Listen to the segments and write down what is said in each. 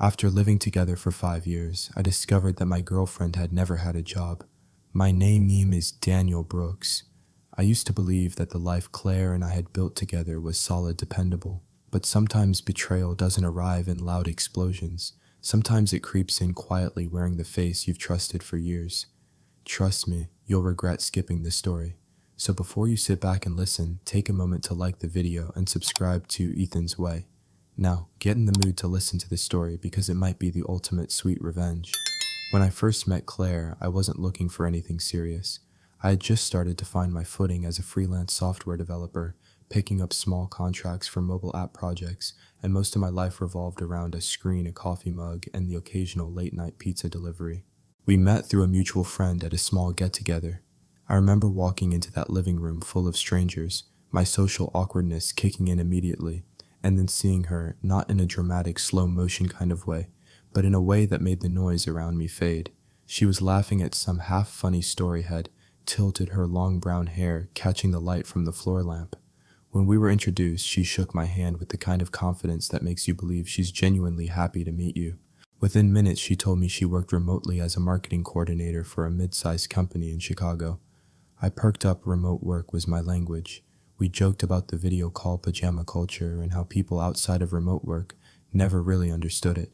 After living together for 5 years, I discovered that my girlfriend had never had a job. My name is Daniel Brooks. I used to believe that the life Claire and I had built together was solid, dependable. But sometimes betrayal doesn't arrive in loud explosions. Sometimes it creeps in quietly, wearing the face you've trusted for years. Trust me, you'll regret skipping this story. So before you sit back and listen, take a moment to like the video and subscribe to Ethan's Way. Now, get in the mood to listen to this story because it might be the ultimate sweet revenge. When I first met Claire, I wasn't looking for anything serious. I had just started to find my footing as a freelance software developer, picking up small contracts for mobile app projects, and most of my life revolved around a screen, a coffee mug, and the occasional late-night pizza delivery. We met through a mutual friend at a small get-together. I remember walking into that living room full of strangers, my social awkwardness kicking in immediately, and then seeing her, not in a dramatic slow-motion kind of way, but in a way that made the noise around me fade. She was laughing at some half-funny storyhead, tilted her long brown hair, catching the light from the floor lamp. When we were introduced, she shook my hand with the kind of confidence that makes you believe she's genuinely happy to meet you. Within minutes, she told me she worked remotely as a marketing coordinator for a mid-sized company in Chicago. I perked up. Remote work was my language. We joked about the video call pajama culture and how people outside of remote work never really understood it.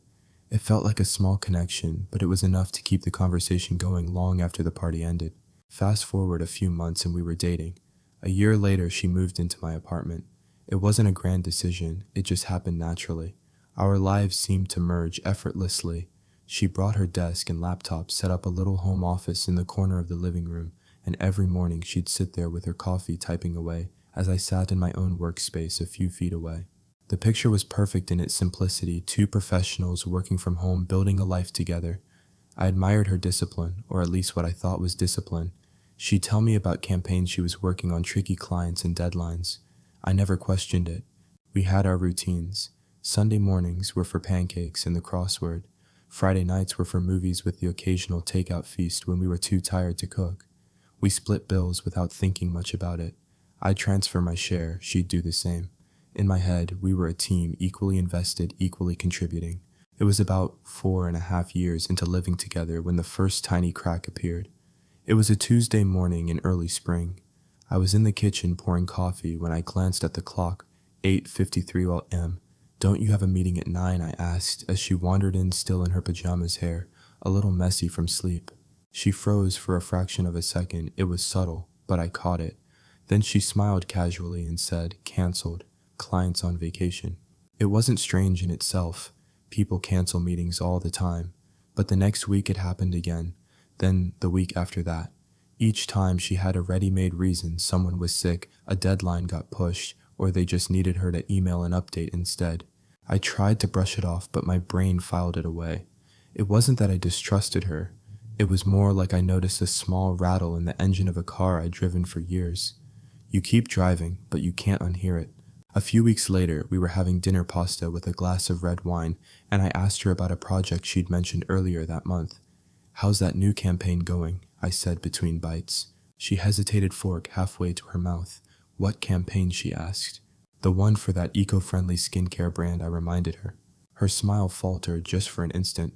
It felt like a small connection, but it was enough to keep the conversation going long after the party ended. Fast forward a few months and we were dating. A year later, she moved into my apartment. It wasn't a grand decision, it just happened naturally. Our lives seemed to merge effortlessly. She brought her desk and laptop, set up a little home office in the corner of the living room, and every morning she'd sit there with her coffee typing away as I sat in my own workspace a few feet away. The picture was perfect in its simplicity, two professionals working from home, building a life together. I admired her discipline, or at least what I thought was discipline. She'd tell me about campaigns she was working on, tricky clients and deadlines. I never questioned it. We had our routines. Sunday mornings were for pancakes and the crossword. Friday nights were for movies with the occasional takeout feast when we were too tired to cook. We split bills without thinking much about it. I'd transfer my share, she'd do the same. In my head, we were a team, equally invested, equally contributing. It was about 4.5 years into living together when the first tiny crack appeared. It was a Tuesday morning in early spring. I was in the kitchen pouring coffee when I glanced at the clock, 8:53 a.m. "Don't you have a meeting at 9?" I asked as she wandered in, still in her pajamas, hair a little messy from sleep. She froze for a fraction of a second. It was subtle, but I caught it. Then she smiled casually and said, "Canceled. Clients on vacation." It wasn't strange in itself. People cancel meetings all the time. But the next week it happened again. Then the week after that. Each time she had a ready-made reason: someone was sick, a deadline got pushed, or they just needed her to email an update instead. I tried to brush it off, but my brain filed it away. It wasn't that I distrusted her. It was more like I noticed a small rattle in the engine of a car I'd driven for years. You keep driving, but you can't unhear it. A few weeks later, we were having dinner pasta with a glass of red wine, and I asked her about a project she'd mentioned earlier that month. "How's that new campaign going?" I said between bites. She hesitated, fork halfway to her mouth. "What campaign?" she asked. "The one for that eco-friendly skincare brand," I reminded her. Her smile faltered just for an instant.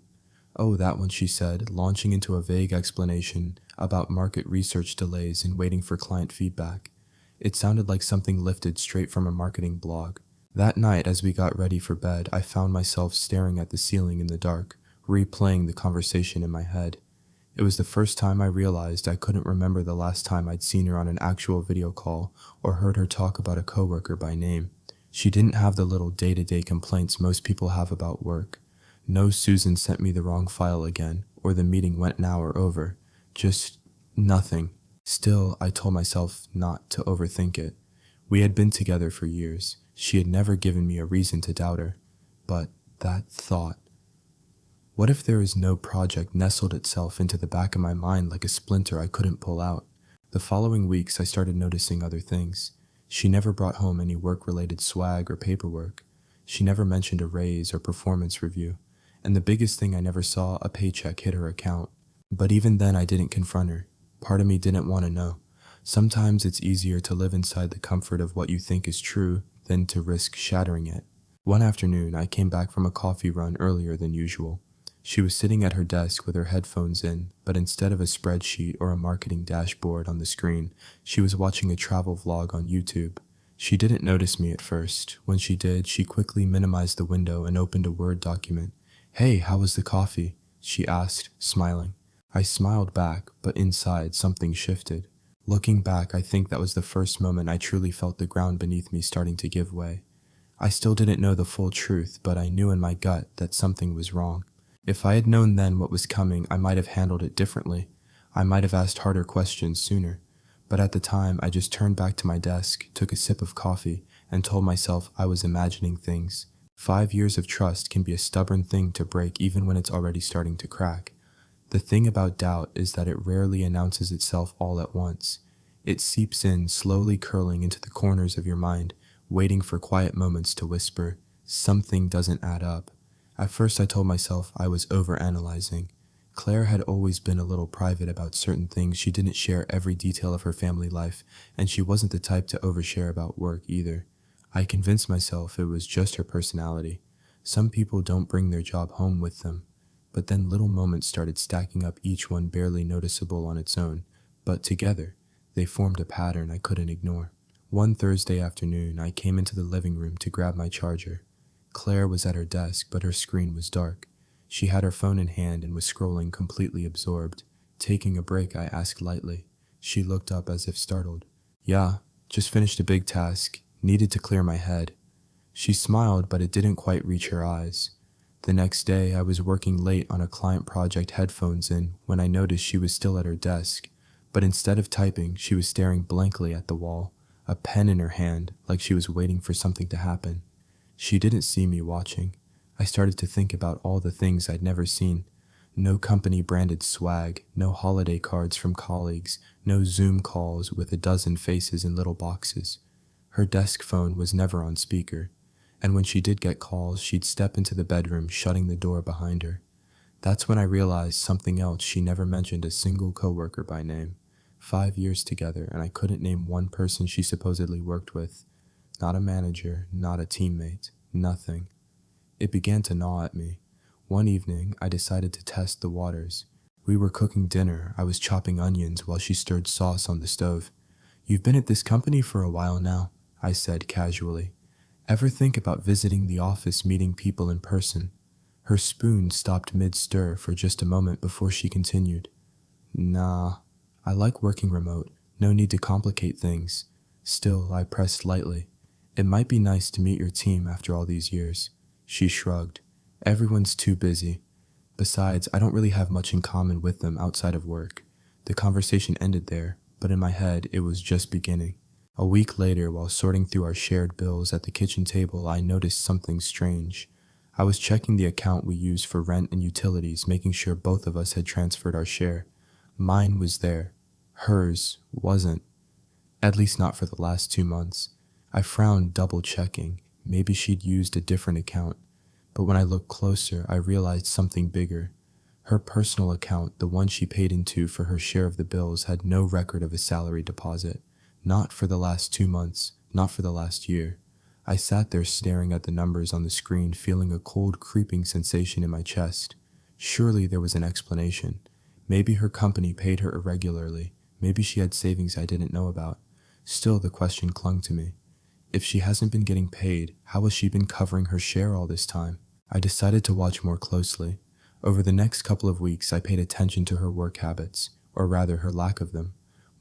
"Oh, that one," she said, launching into a vague explanation about market research delays and waiting for client feedback. It sounded like something lifted straight from a marketing blog. That night, as we got ready for bed, I found myself staring at the ceiling in the dark, replaying the conversation in my head. It was the first time I realized I couldn't remember the last time I'd seen her on an actual video call or heard her talk about a coworker by name. She didn't have the little day-to-day complaints most people have about work. No "Susan sent me the wrong file again," or "the meeting went an hour over." Just nothing. Still, I told myself not to overthink it. We had been together for years. She had never given me a reason to doubt her. But that thought. What if there is no project nestled itself into the back of my mind like a splinter I couldn't pull out? The following weeks, I started noticing other things. She never brought home any work-related swag or paperwork. She never mentioned a raise or performance review. And the biggest thing, I never saw a paycheck hit her account. But even then, I didn't confront her. Part of me didn't want to know. Sometimes it's easier to live inside the comfort of what you think is true than to risk shattering it. One afternoon, I came back from a coffee run earlier than usual. She was sitting at her desk with her headphones in, but instead of a spreadsheet or a marketing dashboard on the screen, she was watching a travel vlog on YouTube. She didn't notice me at first. When she did, she quickly minimized the window and opened a Word document. "Hey, how was the coffee?" she asked, smiling. I smiled back, but inside something shifted. Looking back, I think that was the first moment I truly felt the ground beneath me starting to give way. I still didn't know the full truth, but I knew in my gut that something was wrong. If I had known then what was coming, I might have handled it differently. I might have asked harder questions sooner. But at the time, I just turned back to my desk, took a sip of coffee, and told myself I was imagining things. 5 years of trust can be a stubborn thing to break even when it's already starting to crack. The thing about doubt is that it rarely announces itself all at once. It seeps in, slowly curling into the corners of your mind, waiting for quiet moments to whisper, "Something doesn't add up." At first I told myself I was overanalyzing. Claire had always been a little private about certain things. She didn't share every detail of her family life, and she wasn't the type to overshare about work either. I convinced myself it was just her personality. Some people don't bring their job home with them. But then little moments started stacking up, each one barely noticeable on its own, but together, they formed a pattern I couldn't ignore. One Thursday afternoon, I came into the living room to grab my charger. Claire was at her desk, but her screen was dark. She had her phone in hand and was scrolling, completely absorbed. Taking a break, I asked lightly. She looked up as if startled. "Yeah, just finished a big task. Needed to clear my head." She smiled, but it didn't quite reach her eyes. The next day, I was working late on a client project, headphones in, when I noticed she was still at her desk. But instead of typing, she was staring blankly at the wall, a pen in her hand, like she was waiting for something to happen. She didn't see me watching. I started to think about all the things I'd never seen. No company-branded swag, no holiday cards from colleagues, no Zoom calls with a dozen faces in little boxes. Her desk phone was never on speaker, and when she did get calls, she'd step into the bedroom, shutting the door behind her. That's when I realized something else. She never mentioned a single coworker by name. 5 years together, and I couldn't name one person she supposedly worked with. Not a manager, not a teammate, nothing. It began to gnaw at me. One evening, I decided to test the waters. We were cooking dinner. I was chopping onions while she stirred sauce on the stove. "You've been at this company for a while now," I said casually. "Ever think about visiting the office, meeting people in person?" Her spoon stopped mid-stir for just a moment before she continued. "Nah, I like working remote. No need to complicate things." Still, I pressed lightly. "It might be nice to meet your team after all these years." She shrugged. "Everyone's too busy. Besides, I don't really have much in common with them outside of work." The conversation ended there, but in my head, it was just beginning. A week later, while sorting through our shared bills at the kitchen table, I noticed something strange. I was checking the account we used for rent and utilities, making sure both of us had transferred our share. Mine was there. Hers wasn't. At least not for the last 2 months. I frowned, double-checking. Maybe she'd used a different account. But when I looked closer, I realized something bigger. Her personal account, the one she paid into for her share of the bills, had no record of a salary deposit. Not for the last 2 months, not for the last year. I sat there staring at the numbers on the screen, feeling a cold, creeping sensation in my chest. Surely there was an explanation. Maybe her company paid her irregularly. Maybe she had savings I didn't know about. Still, the question clung to me. If she hasn't been getting paid, how has she been covering her share all this time? I decided to watch more closely. Over the next couple of weeks, I paid attention to her work habits, or rather her lack of them.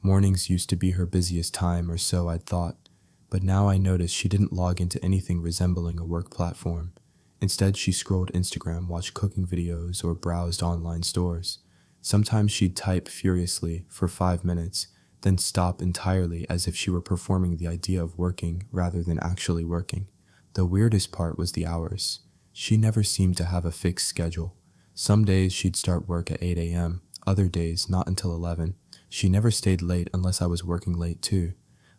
Mornings used to be her busiest time, or so I'd thought. But now I noticed she didn't log into anything resembling a work platform. Instead, she scrolled Instagram, watched cooking videos, or browsed online stores. Sometimes she'd type furiously for 5 minutes, then stop entirely, as if she were performing the idea of working rather than actually working. The weirdest part was the hours. She never seemed to have a fixed schedule. Some days she'd start work at 8 a.m., other days not until 11. She never stayed late unless I was working late too.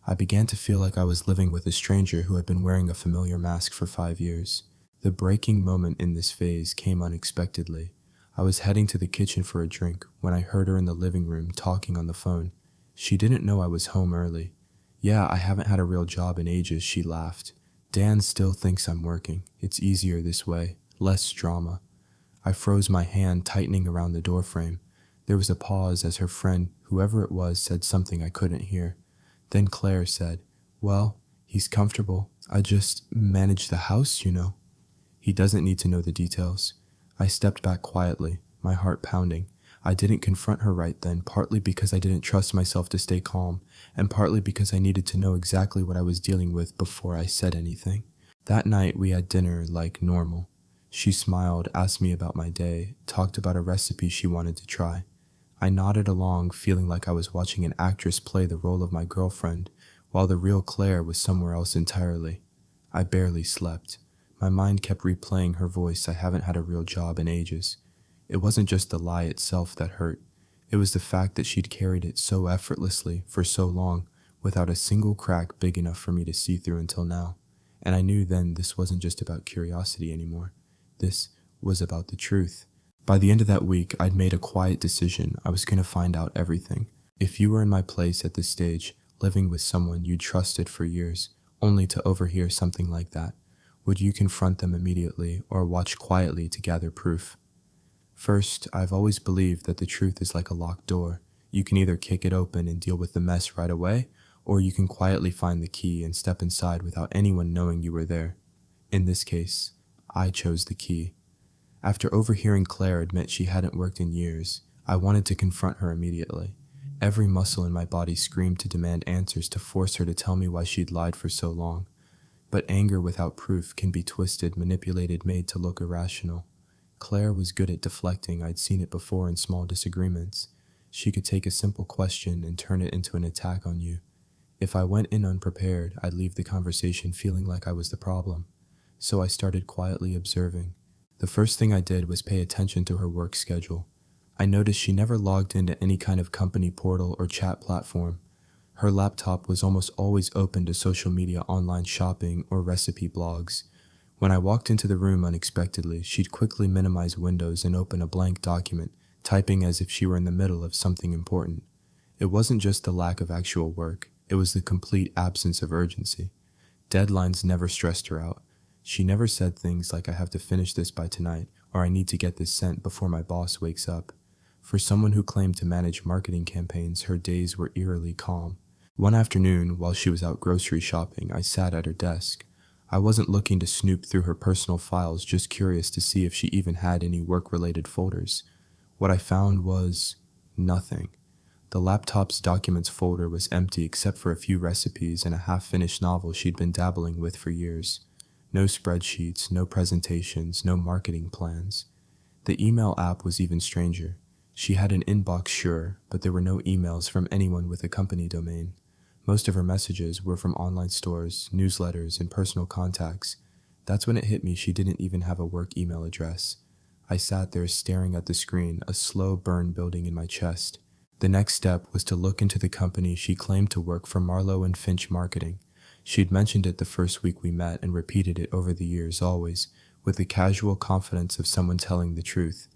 I began to feel like I was living with a stranger who had been wearing a familiar mask for 5 years. The breaking moment in this phase came unexpectedly. I was heading to the kitchen for a drink when I heard her in the living room talking on the phone. She didn't know I was home early. "Yeah, I haven't had a real job in ages," she laughed. Dan still thinks I'm working. It's easier this way, less drama. I froze my hand, tightening around the doorframe. There was a pause as her friend, whoever it was, said something I couldn't hear. Then Claire said, "Well, he's comfortable. I just manage the house, you know." He doesn't need to know the details. I stepped back quietly, my heart pounding. I didn't confront her right then, partly because I didn't trust myself to stay calm, and partly because I needed to know exactly what I was dealing with before I said anything. That night we had dinner like normal. She smiled, asked me about my day, talked about a recipe she wanted to try. I nodded along, feeling like I was watching an actress play the role of my girlfriend, while the real Claire was somewhere else entirely. I barely slept. My mind kept replaying her voice. I haven't had a real job in ages. It wasn't just the lie itself that hurt. It was the fact that she'd carried it so effortlessly for so long, without a single crack big enough for me to see through until now. And I knew then this wasn't just about curiosity anymore. This was about the truth. By the end of that week, I'd made a quiet decision. I was going to find out everything. If you were in my place at this stage, living with someone you'd trusted for years, only to overhear something like that, would you confront them immediately or watch quietly to gather proof? First, I've always believed that the truth is like a locked door. You can either kick it open and deal with the mess right away, or you can quietly find the key and step inside without anyone knowing you were there. In this case, I chose the key. After overhearing Claire admit she hadn't worked in years, I wanted to confront her immediately. Every muscle in my body screamed to demand answers, to force her to tell me why she'd lied for so long. But anger without proof can be twisted, manipulated, made to look irrational. Claire was good at deflecting. I'd seen it before in small disagreements. She could take a simple question and turn it into an attack on you. If I went in unprepared, I'd leave the conversation feeling like I was the problem. So I started quietly observing. The first thing I did was pay attention to her work schedule. I noticed she never logged into any kind of company portal or chat platform. Her laptop was almost always open to social media, online shopping, or recipe blogs. When I walked into the room unexpectedly, she'd quickly minimize windows and open a blank document, typing as if she were in the middle of something important. It wasn't just the lack of actual work, it was the complete absence of urgency. Deadlines never stressed her out. She never said things like, "I have to finish this by tonight," or "I need to get this sent before my boss wakes up." For someone who claimed to manage marketing campaigns, her days were eerily calm. One afternoon, while she was out grocery shopping, I sat at her desk. I wasn't looking to snoop through her personal files, just curious to see if she even had any work-related folders. What I found was nothing. The laptop's documents folder was empty except for a few recipes and a half-finished novel she'd been dabbling with for years. No spreadsheets, no presentations, no marketing plans. The email app was even stranger. She had an inbox, sure, but there were no emails from anyone with a company domain. Most of her messages were from online stores, newsletters, and personal contacts. That's when it hit me she didn't even have a work email address. I sat there staring at the screen, a slow burn building in my chest. The next step was to look into the company she claimed to work for, Marlowe and Finch Marketing. She'd mentioned it the first week we met and repeated it over the years, always, with the casual confidence of someone telling the truth.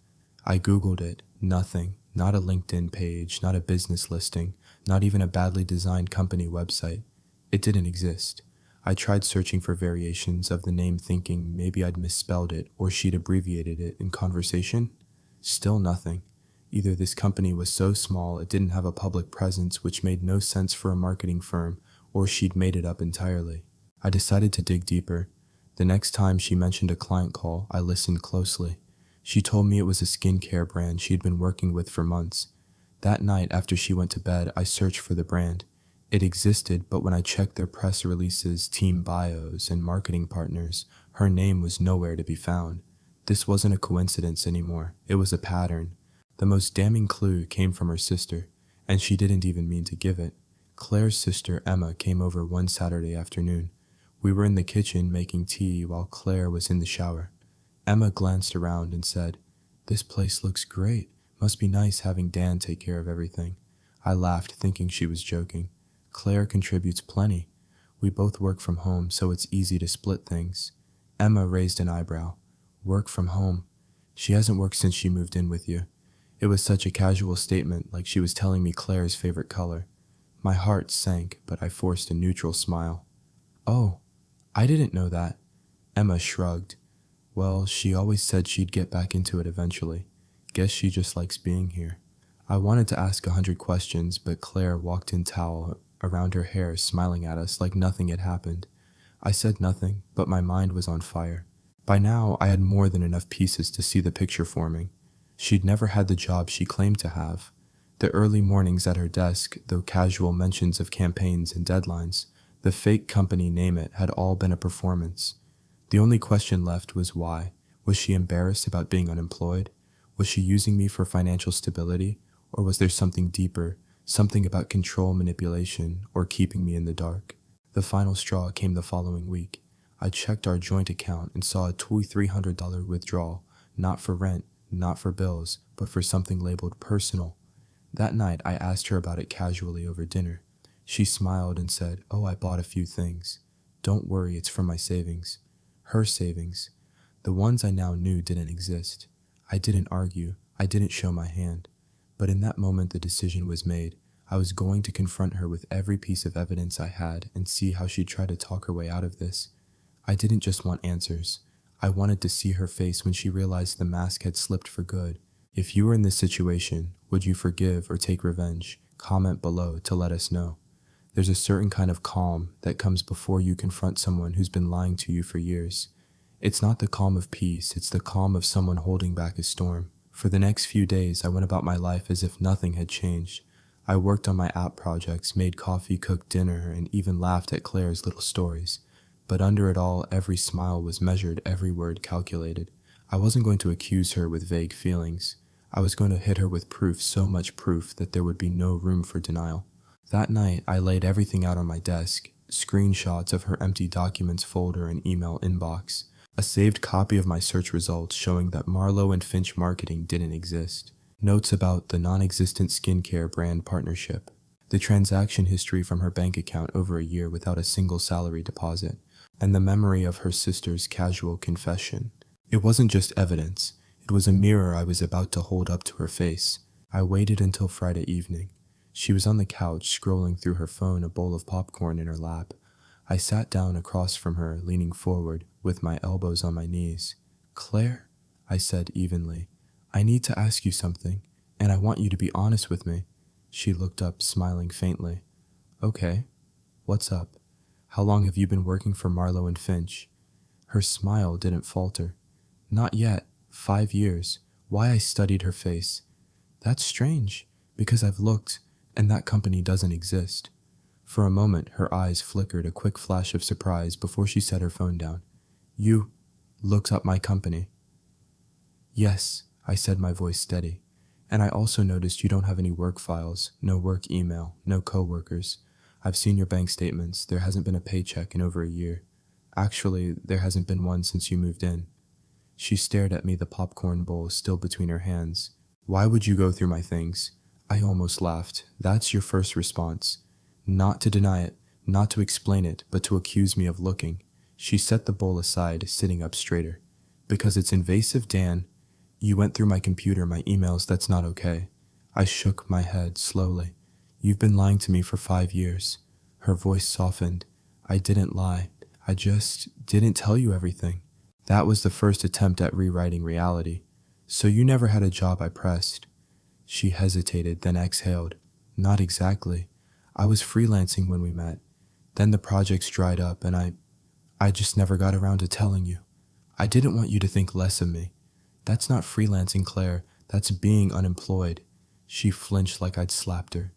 I Googled it. Nothing. Not a LinkedIn page, not a business listing, not even a badly designed company website. It didn't exist. I tried searching for variations of the name, thinking maybe I'd misspelled it or she'd abbreviated it in conversation. Still nothing. Either this company was so small it didn't have a public presence, which made no sense for a marketing firm, or she'd made it up entirely. I decided to dig deeper. The next time she mentioned a client call, I listened closely. She told me it was a skincare brand she'd been working with for months. That night, after she went to bed, I searched for the brand. It existed, but when I checked their press releases, team bios, and marketing partners, her name was nowhere to be found. This wasn't a coincidence anymore. It was a pattern. The most damning clue came from her sister, and she didn't even mean to give it. Claire's sister, Emma, came over one Saturday afternoon. We were in the kitchen making tea while Claire was in the shower. Emma glanced around and said, "This place looks great. Must be nice having Dan take care of everything." I laughed, thinking she was joking. Claire contributes plenty. We both work from home, so it's easy to split things. Emma raised an eyebrow. "Work from home? She hasn't worked since she moved in with you." It was such a casual statement, like she was telling me Claire's favorite color. My heart sank, but I forced a neutral smile. "Oh, I didn't know that. Emma shrugged. Well, she always said she'd get back into it eventually. Guess she just likes being here. I wanted to ask 100 questions, but Claire walked in towel around her hair, smiling at us like nothing had happened. I said nothing, but my mind was on fire. By now, I had more than enough pieces to see the picture forming. She'd never had the job she claimed to have. The early mornings at her desk, though casual mentions of campaigns and deadlines, the fake company name it, had all been a performance. The only question left was why. Was she embarrassed about being unemployed? Was she using me for financial stability? Or was there something deeper, something about control manipulation, or keeping me in the dark? The final straw came the following week. I checked our joint account and saw a $2,300 withdrawal, not for rent, not for bills, but for something labeled personal. That night, I asked her about it casually over dinner. She smiled and said, "Oh, I bought a few things. Don't worry, it's from my savings." Her savings. The ones I now knew didn't exist. I didn't argue. I didn't show my hand. But in that moment, the decision was made. I was going to confront her with every piece of evidence I had and see how she'd try to talk her way out of this. I didn't just want answers. I wanted to see her face when she realized the mask had slipped for good. If you were in this situation, would you forgive or take revenge? Comment below to let us know. There's a certain kind of calm that comes before you confront someone who's been lying to you for years. It's not the calm of peace, it's the calm of someone holding back a storm. For the next few days, I went about my life as if nothing had changed. I worked on my app projects, made coffee, cooked dinner, and even laughed at Claire's little stories. But under it all, every smile was measured, every word calculated. I wasn't going to accuse her with vague feelings. I was going to hit her with proof, so much proof that there would be no room for denial. That night, I laid everything out on my desk, screenshots of her empty documents folder and email inbox, a saved copy of my search results showing that Marlowe and Finch marketing didn't exist, notes about the non-existent skincare brand partnership, the transaction history from her bank account over a year without a single salary deposit, and the memory of her sister's casual confession. It wasn't just evidence, it was a mirror I was about to hold up to her face. I waited until Friday evening. She was on the couch, scrolling through her phone, a bowl of popcorn in her lap. I sat down across from her, leaning forward, with my elbows on my knees. "Claire," I said evenly, "I need to ask you something, and I want you to be honest with me." She looked up, smiling faintly. "Okay, what's up? How long have you been working for Marlowe and Finch?" Her smile didn't falter. "Not yet. 5 years." Why I studied her face. "That's strange, because I've looked, and that company doesn't exist." For a moment, her eyes flickered a quick flash of surprise before she set her phone down. "You looked up my company?" "Yes," I said, my voice steady. "And I also noticed you don't have any work files, no work email, no coworkers. I've seen your bank statements. There hasn't been a paycheck in over a year. Actually, there hasn't been one since you moved in." She stared at me, the popcorn bowl still between her hands. "Why would you go through my things?" I almost laughed. "That's your first response. Not to deny it, not to explain it, but to accuse me of looking." She set the bowl aside, sitting up straighter. "Because it's invasive, Dan. You went through my computer, my emails, that's not okay." I shook my head slowly. "You've been lying to me for 5 years. Her voice softened. "I didn't lie. I just didn't tell you everything." That was the first attempt at rewriting reality. "So you never had a job?" I pressed. She hesitated, then exhaled. "Not exactly. I was freelancing when we met. Then the projects dried up and I just never got around to telling you. I didn't want you to think less of me. That's not freelancing, Claire. That's being unemployed." She flinched like I'd slapped her.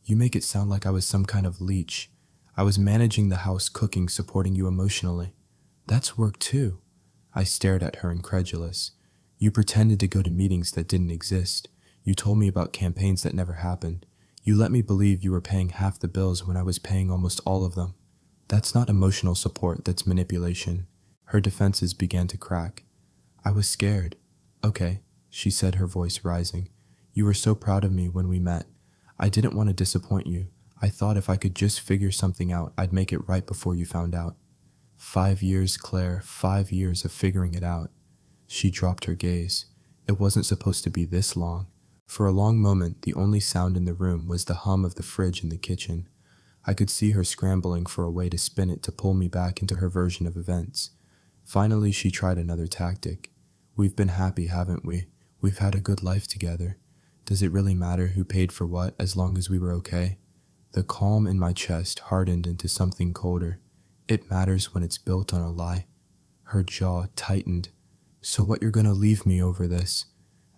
"You make it sound like I was some kind of leech. I was managing the house, cooking, supporting you emotionally. That's work too." I stared at her, incredulous. "You pretended to go to meetings that didn't exist. You told me about campaigns that never happened. You let me believe you were paying half the bills when I was paying almost all of them. That's not emotional support, that's manipulation." Her defenses began to crack. "I was scared." "Okay," she said, her voice rising. "You were so proud of me when we met. I didn't want to disappoint you. I thought if I could just figure something out, I'd make it right before you found out." 5 years, Claire, 5 years of figuring it out. She dropped her gaze. It wasn't supposed to be this long. For a long moment, the only sound in the room was the hum of the fridge in the kitchen. I could see her scrambling for a way to spin it to pull me back into her version of events. Finally, she tried another tactic. We've been happy, haven't we? We've had a good life together. Does it really matter who paid for what as long as we were okay? The calm in my chest hardened into something colder. It matters when it's built on a lie. Her jaw tightened. So what, you're gonna leave me over this?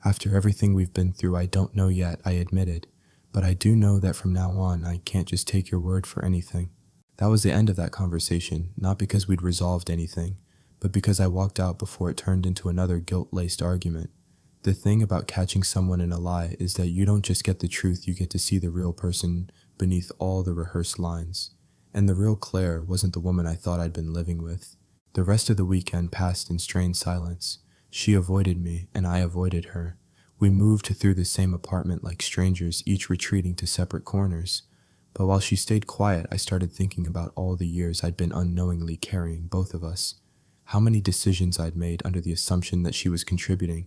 After everything we've been through, I don't know yet, I admitted. But I do know that from now on, I can't just take your word for anything. That was the end of that conversation, not because we'd resolved anything, but because I walked out before it turned into another guilt-laced argument. The thing about catching someone in a lie is that you don't just get the truth, you get to see the real person beneath all the rehearsed lines. And the real Claire wasn't the woman I thought I'd been living with. The rest of the weekend passed in strained silence. She avoided me, and I avoided her. We moved through the same apartment like strangers, each retreating to separate corners. But while she stayed quiet, I started thinking about all the years I'd been unknowingly carrying both of us. How many decisions I'd made under the assumption that she was contributing.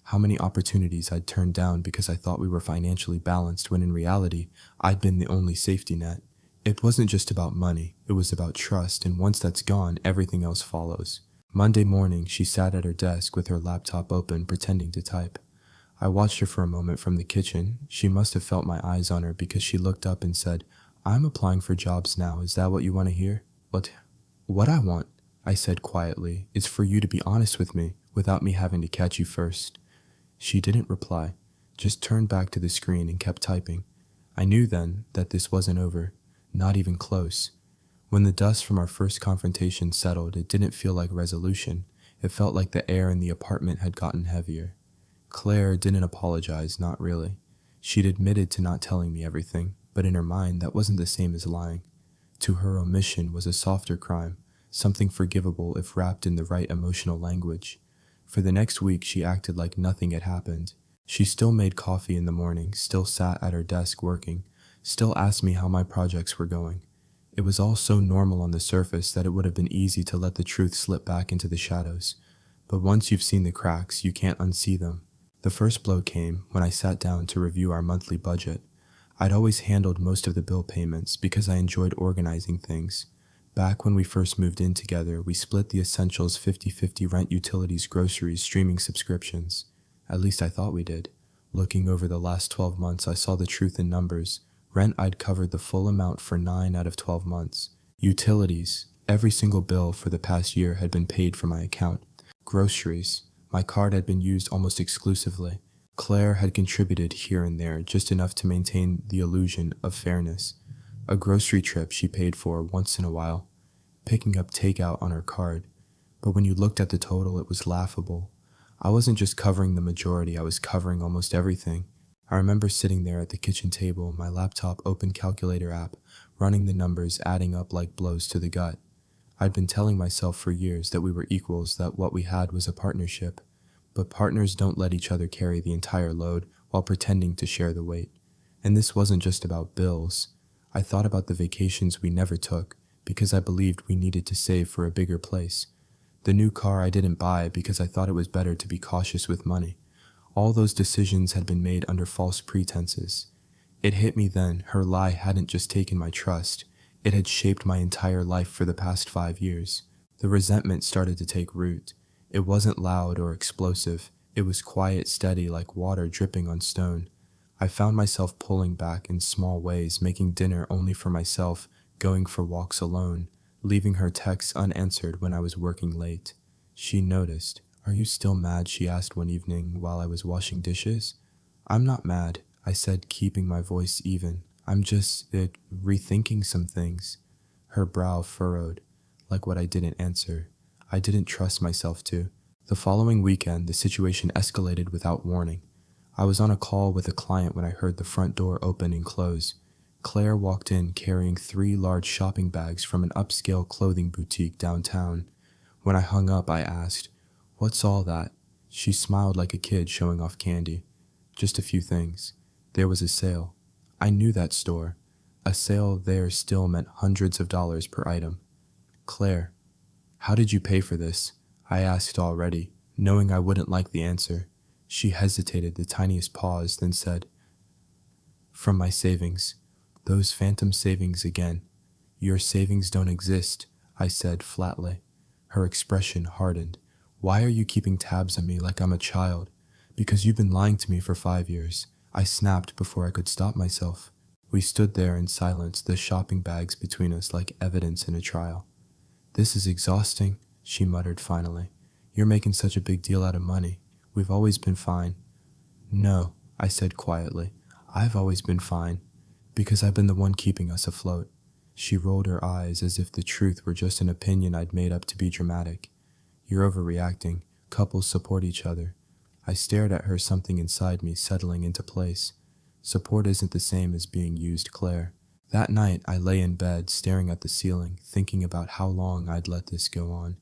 How many opportunities I'd turned down because I thought we were financially balanced when in reality, I'd been the only safety net. It wasn't just about money, it was about trust, and once that's gone, everything else follows. Monday morning, she sat at her desk with her laptop open, pretending to type. I watched her for a moment from the kitchen. She must have felt my eyes on her because she looked up and said, "I'm applying for jobs now. Is that what you want to hear?" What I want," I said quietly, "is for you to be honest with me without me having to catch you first." She didn't reply, just turned back to the screen and kept typing. I knew then that this wasn't over, not even close. When the dust from our first confrontation settled, it didn't feel like resolution. It felt like the air in the apartment had gotten heavier. Claire didn't apologize, not really. She'd admitted to not telling me everything, but in her mind that wasn't the same as lying. To her, omission was a softer crime, something forgivable if wrapped in the right emotional language. For the next week, she acted like nothing had happened. She still made coffee in the morning, still sat at her desk working, still asked me how my projects were going. It was all so normal on the surface that it would have been easy to let the truth slip back into the shadows. But once you've seen the cracks, you can't unsee them. The first blow came when I sat down to review our monthly budget. I'd always handled most of the bill payments because I enjoyed organizing things. Back when we first moved in together, we split the essentials 50-50: rent, utilities, groceries, streaming subscriptions. At least I thought we did. Looking over the last 12 months, I saw the truth in numbers. Rent, I'd covered the full amount for 9 out of 12 months. Utilities, every single bill for the past year had been paid from my account. Groceries, my card had been used almost exclusively. Claire had contributed here and there, just enough to maintain the illusion of fairness. A grocery trip she paid for once in a while, picking up takeout on her card. But when you looked at the total, it was laughable. I wasn't just covering the majority, I was covering almost everything. I remember sitting there at the kitchen table, my laptop open, calculator app, running the numbers adding up like blows to the gut. I'd been telling myself for years that we were equals, that what we had was a partnership. But partners don't let each other carry the entire load while pretending to share the weight. And this wasn't just about bills. I thought about the vacations we never took because I believed we needed to save for a bigger place. The new car I didn't buy because I thought it was better to be cautious with money. All those decisions had been made under false pretenses. It hit me then, her lie hadn't just taken my trust, it had shaped my entire life for the past 5 years. The resentment started to take root. It wasn't loud or explosive, it was quiet, steady, like water dripping on stone. I found myself pulling back in small ways, making dinner only for myself, going for walks alone, leaving her texts unanswered when I was working late. She noticed. "Are you still mad?" she asked one evening while I was washing dishes. "I'm not mad," I said, keeping my voice even. "I'm just rethinking some things." Her brow furrowed, like what I didn't answer. I didn't trust myself to. The following weekend, the situation escalated without warning. I was on a call with a client when I heard the front door open and close. Claire walked in carrying 3 large shopping bags from an upscale clothing boutique downtown. When I hung up, I asked, "What's all that?" She smiled like a kid showing off candy. "Just a few things. There was a sale." I knew that store. A sale there still meant hundreds of dollars per item. "Claire, how did you pay for this?" I asked already, knowing I wouldn't like the answer. She hesitated the tiniest pause, then said, "From my savings." Those phantom savings again. Your savings don't exist, I said flatly. Her expression hardened. Why are you keeping tabs on me like I'm a child? Because you've been lying to me for 5 years. I snapped before I could stop myself. We stood there in silence, the shopping bags between us like evidence in a trial. This is exhausting, she muttered finally. You're making such a big deal out of money. We've always been fine. No, I said quietly. I've always been fine. Because I've been the one keeping us afloat. She rolled her eyes as if the truth were just an opinion I'd made up to be dramatic. You're overreacting. Couples support each other. I stared at her, something inside me settling into place. Support isn't the same as being used, Claire. That night, I lay in bed, staring at the ceiling, thinking about how long I'd let this go on.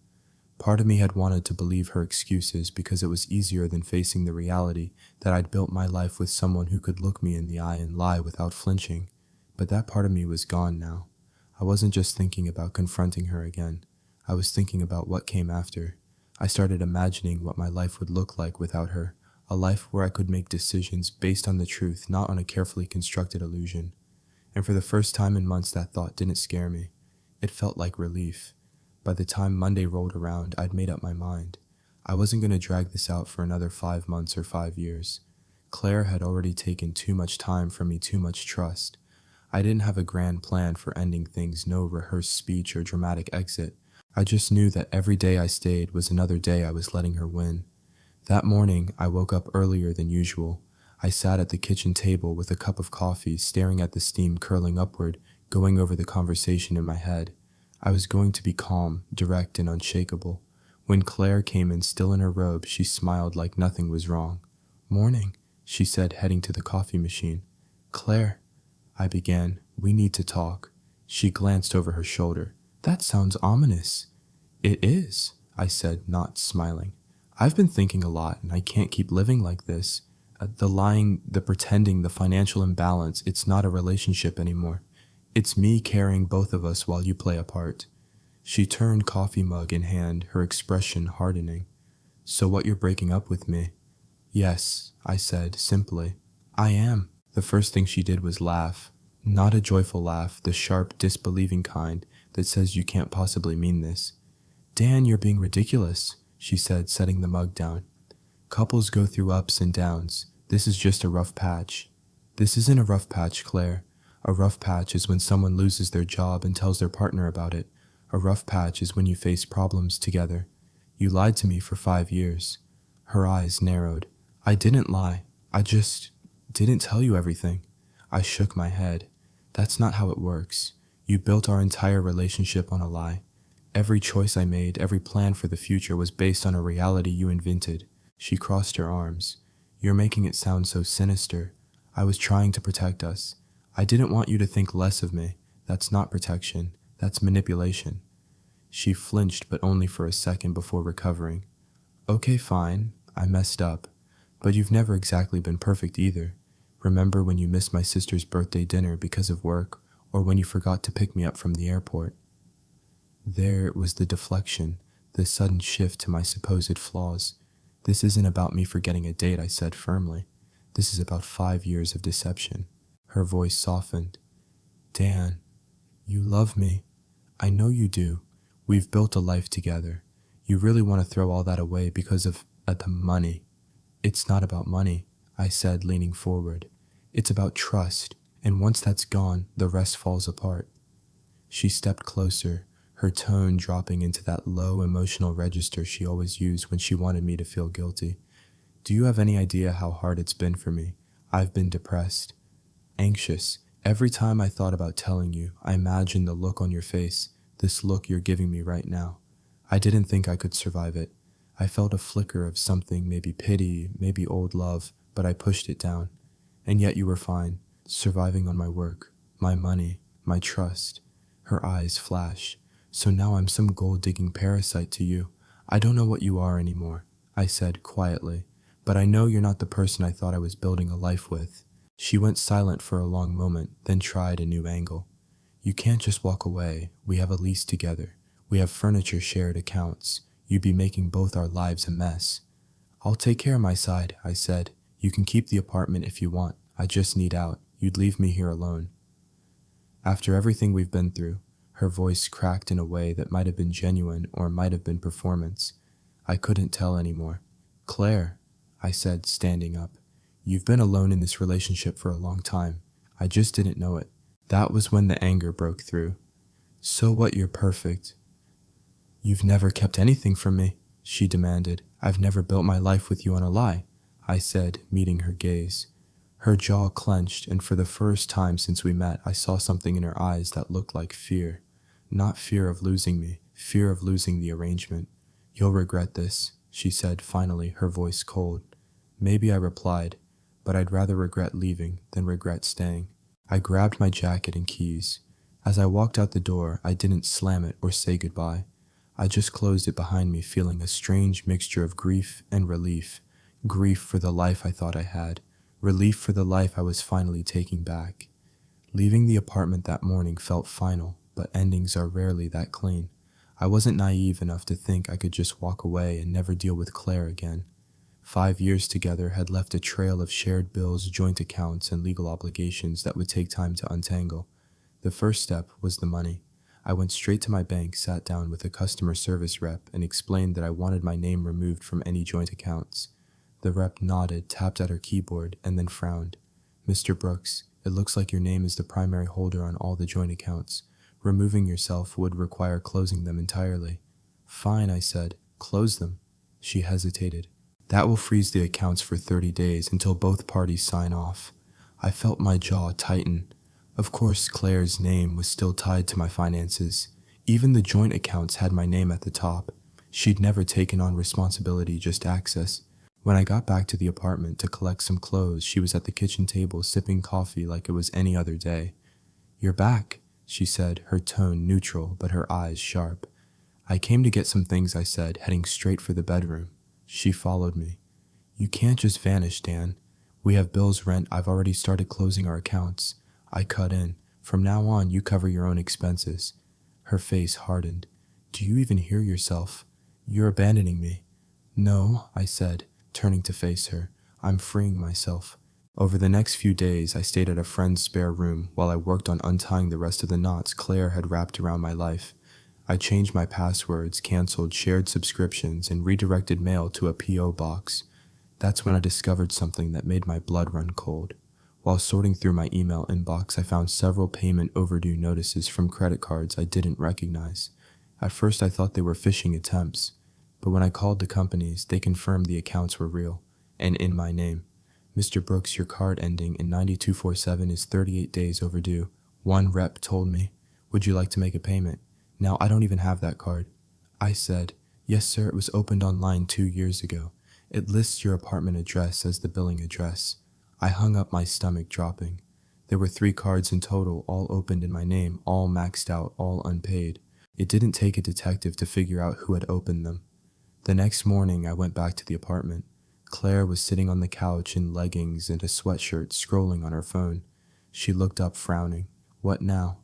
Part of me had wanted to believe her excuses because it was easier than facing the reality that I'd built my life with someone who could look me in the eye and lie without flinching. But that part of me was gone now. I wasn't just thinking about confronting her again. I was thinking about what came after. I started imagining what my life would look like without her, a life where I could make decisions based on the truth, not on a carefully constructed illusion. And for the first time in months, that thought didn't scare me. It felt like relief. By the time Monday rolled around, I'd made up my mind. I wasn't going to drag this out for another 5 months or 5 years. Claire had already taken too much time from me, too much trust. I didn't have a grand plan for ending things, no rehearsed speech or dramatic exit. I just knew that every day I stayed was another day I was letting her win. That morning, I woke up earlier than usual. I sat at the kitchen table with a cup of coffee, staring at the steam curling upward, going over the conversation in my head. I was going to be calm, direct, and unshakable. When Claire came in, still in her robe, she smiled like nothing was wrong. "Morning," she said, heading to the coffee machine. "Claire," I began, "we need to talk." She glanced over her shoulder. "That sounds ominous." "It is," I said, not smiling. "I've been thinking a lot, and I can't keep living like this. The lying, the pretending, the financial imbalance, it's not a relationship anymore. It's me carrying both of us while you play a part." She turned, coffee mug in hand, her expression hardening. "So what, you're breaking up with me?" "Yes," I said, simply. "I am." The first thing she did was laugh. Not a joyful laugh, the sharp, disbelieving kind that says you can't possibly mean this. "Dan, you're being ridiculous," she said, setting the mug down. "Couples go through ups and downs. This is just a rough patch." "This isn't a rough patch, Claire. A rough patch is when someone loses their job and tells their partner about it. A rough patch is when you face problems together. You lied to me for 5 years. Her eyes narrowed. "I didn't lie. I just didn't tell you everything." I shook my head. "That's not how it works. You built our entire relationship on a lie. Every choice I made, every plan for the future was based on a reality you invented." She crossed her arms. "You're making it sound so sinister. I was trying to protect us. I didn't want you to think less of me. That's not protection. That's manipulation." She flinched, but only for a second before recovering. "Okay, fine. I messed up. But you've never exactly been perfect either. Remember when you missed my sister's birthday dinner because of work, or when you forgot to pick me up from the airport?" There was the deflection, the sudden shift to my supposed flaws. "This isn't about me forgetting a date," I said firmly. "This is about 5 years of deception." Her voice softened. "Dan, you love me. I know you do. We've built a life together. You really want to throw all that away because of the money." "It's not about money," I said, leaning forward. "It's about trust, and once that's gone, the rest falls apart." She stepped closer, her tone dropping into that low emotional register she always used when she wanted me to feel guilty. "Do you have any idea how hard it's been for me? I've been depressed, anxious. Every time I thought about telling you, I imagined the look on your face, this look you're giving me right now. I didn't think I could survive it. I felt a flicker of something, maybe pity, maybe old love, but I pushed it down. And yet you were fine, surviving on my work, my money, my trust." Her eyes flashed. "So now I'm some gold-digging parasite to you. I don't know what you are anymore," I said quietly. "But I know you're not the person I thought I was building a life with." She went silent for a long moment, then tried a new angle. "You can't just walk away. We have a lease together. We have furniture shared accounts. You'd be making both our lives a mess." "I'll take care of my side," I said. "You can keep the apartment if you want. I just need out. You'd leave me here alone." After everything we've been through, her voice cracked in a way that might have been genuine or might have been performance. I couldn't tell anymore. Claire, I said, standing up, you've been alone in this relationship for a long time. I just didn't know it. That was when the anger broke through. So what, you're perfect. You've never kept anything from me, she demanded. I've never built my life with you on a lie, I said, meeting her gaze. Her jaw clenched, and for the first time since we met, I saw something in her eyes that looked like fear. Not fear of losing me, fear of losing the arrangement. You'll regret this, she said finally, her voice cold. Maybe, I replied, but I'd rather regret leaving than regret staying. I grabbed my jacket and keys. As I walked out the door, I didn't slam it or say goodbye. I just closed it behind me, feeling a strange mixture of grief and relief. Grief for the life I thought I had. Relief for the life I was finally taking back. Leaving the apartment that morning felt final, but endings are rarely that clean. I wasn't naive enough to think I could just walk away and never deal with Claire again. 5 years together had left a trail of shared bills, joint accounts, and legal obligations that would take time to untangle. The first step was the money. I went straight to my bank, sat down with a customer service rep, and explained that I wanted my name removed from any joint accounts. The rep nodded, tapped at her keyboard, and then frowned. Mr. Brooks, it looks like your name is the primary holder on all the joint accounts. Removing yourself would require closing them entirely. Fine, I said. Close them. She hesitated. That will freeze the accounts for 30 days until both parties sign off. I felt my jaw tighten. Of course, Claire's name was still tied to my finances. Even the joint accounts had my name at the top. She'd never taken on responsibility, just access. When I got back to the apartment to collect some clothes, she was at the kitchen table sipping coffee like it was any other day. You're back, she said, her tone neutral but her eyes sharp. I came to get some things, I said, heading straight for the bedroom. She followed me. You can't just vanish, Dan. We have bills, rent. I've already started closing our accounts. I cut in. From now on, you cover your own expenses. Her face hardened. Do you even hear yourself? You're abandoning me. No, I said, turning to face her. I'm freeing myself. Over the next few days, I stayed at a friend's spare room while I worked on untying the rest of the knots Claire had wrapped around my life. I changed my passwords, canceled shared subscriptions, and redirected mail to a P.O. box. That's when I discovered something that made my blood run cold. While sorting through my email inbox, I found several payment overdue notices from credit cards I didn't recognize. At first, I thought they were phishing attempts, but when I called the companies, they confirmed the accounts were real, and in my name. Mr. Brooks, your card ending in 9247 is 38 days overdue. One rep told me. Would you like to make a payment? Now, I don't even have that card. I said, yes, sir, it was opened online 2 years ago. It lists your apartment address as the billing address. I hung up, my stomach dropping. There were 3 cards in total, all opened in my name, all maxed out, all unpaid. It didn't take a detective to figure out who had opened them. The next morning, I went back to the apartment. Claire was sitting on the couch in leggings and a sweatshirt, scrolling on her phone. She looked up, frowning. What now?